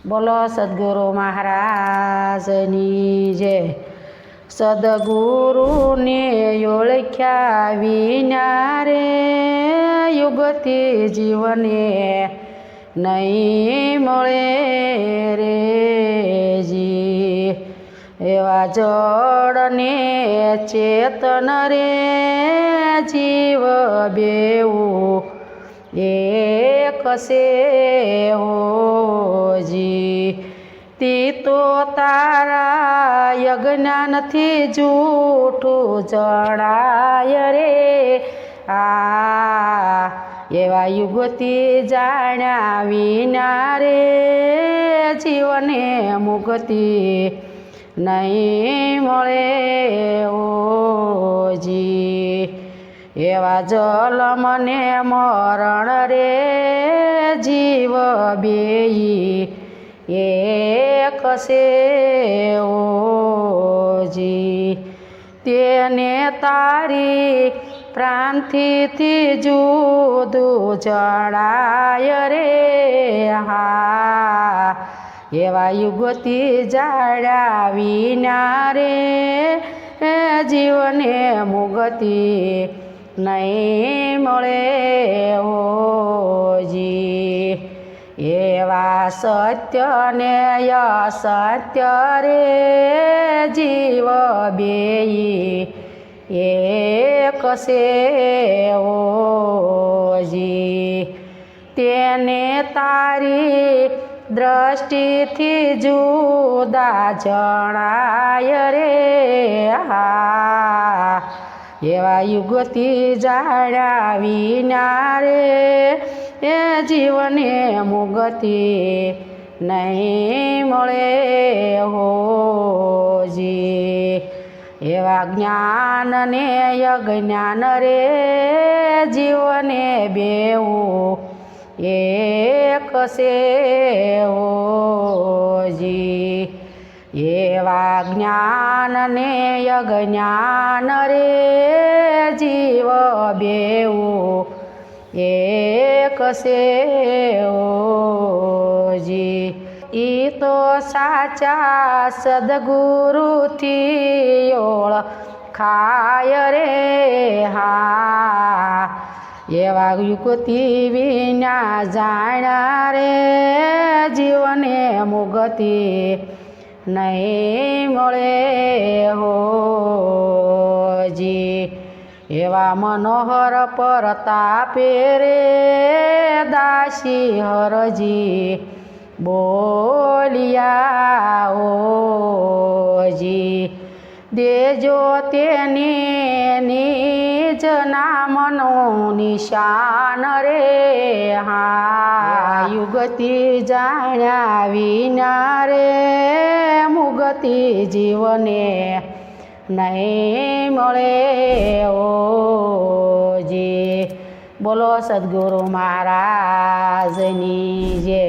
બોલો સદગુરુ મહારાજની જય। સદગુરુને ઓળખ્યા વિના રે યુગથી જીવને નહીં મળે રે જી। એવા જળને ચેતન રે જીવ બેવું એક છે હોજી। તી તો તારા યજ્ઞાનથી જૂઠું જણાય રે આ એવા યુગથી જાણ્યા વિના રે જીવને મુક્તિ નહીં મળે ઓજી। એવા જલમને મરણ રે જીવ બેઈ એક છે ઓજી। તેને તારી પ્રાંતિથી જુદું જણાય રે હા એવા યુગથી જાણ્યા વિના રે જીવને મુક્તિ નહીં મળે હોજી। એવા સત્ય ને અસત્ય રે જીવ બેઈ એક છે હોજી। તેને તારી દ્રષ્ટિથી જુદા જણાય રે હા એવા યુગથી જાણ્યા વિના રે એ જીવને મુક્તિ નહીં મળે હોજી। એવા જ્ઞાન ને અજ્ઞાન રે જીવને બેવું એક છે હોજી। એવા જ્ઞાન ને અજ્ઞાન રે જીવ બેવું એક છે હોજી। ઈ તો સાચા સદગુરુથી ઓળખાય રે હા એવા યુગથી વિના જાણ્યા રે જીવને મુક્તિ નહીં મળે હોજી। એવા મનોહર પરતાપે રે દાસી હરજી બોલિયા ઓજી। દેજો તેની નિજ નામનું નિશાન રે હા યુગથી જાણ્યા વિના રે મુક્તિ જીવને નહીં મળે ઓજી। બોલો સદગુરુ મહારાજની જય।